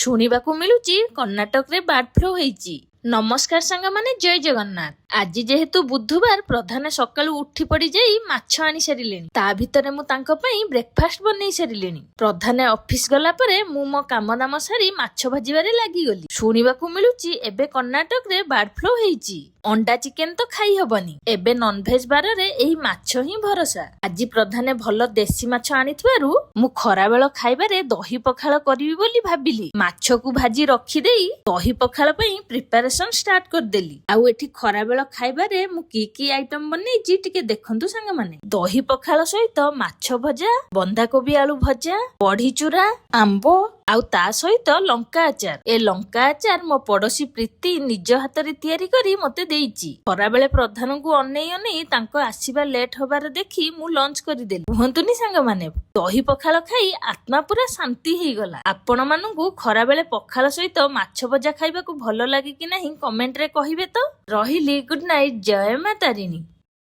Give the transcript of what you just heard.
ଶୁଣିବାକୁ ମିଳୁଛି କର୍ଣ୍ଣାଟକରେ ବାର୍ଡ ଫ୍ଲୁ ହେଇଛି। ନମସ୍କାର ସାଙ୍ଗମାନେ, ଜୟ ଜଗନ୍ନାଥ। ଆଜି ଯେହେତୁ ବୁଧବାର, ପ୍ରଧାନ ସକାଳୁ ଉଠି ପଡି ଯାଇ ମାଛ ଆଣି ସାରିଲେଣି। ତା ଭିତରେ ମୁଁ ତାଙ୍କ ପାଇଁ ବ୍ରେକଫାଷ୍ଟ ବନେଇ ସାରିଲିଣି। ପ୍ରଧାନ ଅଫିସ ଗଲା ପରେ ମୁଁ ମୋ କାମ ଦାମ ସାରି ମାଛ ଭାଜିବାରେ ଲାଗିଗଲି। ଶୁଣିବାକୁ ମିଳୁଛି ଏବେ କର୍ଣ୍ଣାଟକରେ ବାର୍ଡ ଫ୍ଲୁ ହେଇଛି। ଅଣ୍ଡା ଚିକେନ ତ ଖାଇ ହବନି, ଏବେ ନନଭେଜ ବାରରେ ଏହି ମାଛ ହିଁ ଭରସା। ଆଜି ପ୍ରଧାନ ଭଲ ଦେଶୀ ମାଛ ଆଣିଥିବାରୁ ମୁଁ ଖରାବେଳ ଖାଇବାରେ ଦହି ପଖାଳ କରିବି ବୋଲି ଭାବିଲି। ମାଛକୁ ଭାଜି ରଖିଦେଇ ଦହି ପଖାଳ ପାଇଁ ପ୍ରିପାରେସନ ଷ୍ଟାର୍ଟ କରିଦେଲି। ଆଉ ଏଠି ଖରାବେଳ ଖାଇବାରେ ମୁଁ କି ଆଇଟମ ବନେଇଛି ଟିକେ ଦେଖନ୍ତୁ ସାଙ୍ଗମାନେ। ଦହି ପଖାଳ ସହିତ ମାଛ ଭଜା, ବନ୍ଧାକୋବି ଆଳୁ ଭଜା, ବଢି ଚୁରା, ଆମ୍ବ ଆଉ ତା ସହିତ ଲଙ୍କା ଆଚାର। ଏ ଲଙ୍କା ଆଚାର ମୋ ପଡୋଶୀ ପ୍ରୀତି ନିଜ ହାତରେ ତିଆରି କରି ମତେ ଦେଇଛି। ଖରାବେଳେ ପ୍ରଧାନଙ୍କୁ ଅନେଇ ଅନେଇ ତାଙ୍କ ଆସିବା ଲେଟ୍ ହବାର ଦେଖି ମୁଁ ଲଞ୍ଚ କରିଦେଲି। କୁହନ୍ତୁନି ସାଙ୍ଗମାନେ, ଦହି ପଖାଳ ଖାଇ ଆତ୍ମା ପୁରା ଶାନ୍ତି ହେଇଗଲା। ଆପଣ ମାନଙ୍କୁ ଖରାବେଳେ ପଖାଳ ସହିତ ମାଛ ଭଜା ଖାଇବାକୁ ଭଲ ଲାଗେ କି ନାହିଁ କମେଣ୍ଟରେ କହିବେ ତ। ରହିଲି, ଗୁଡ୍ ନାଇଟ୍, ଜୟ ମା ତାରିଣୀ।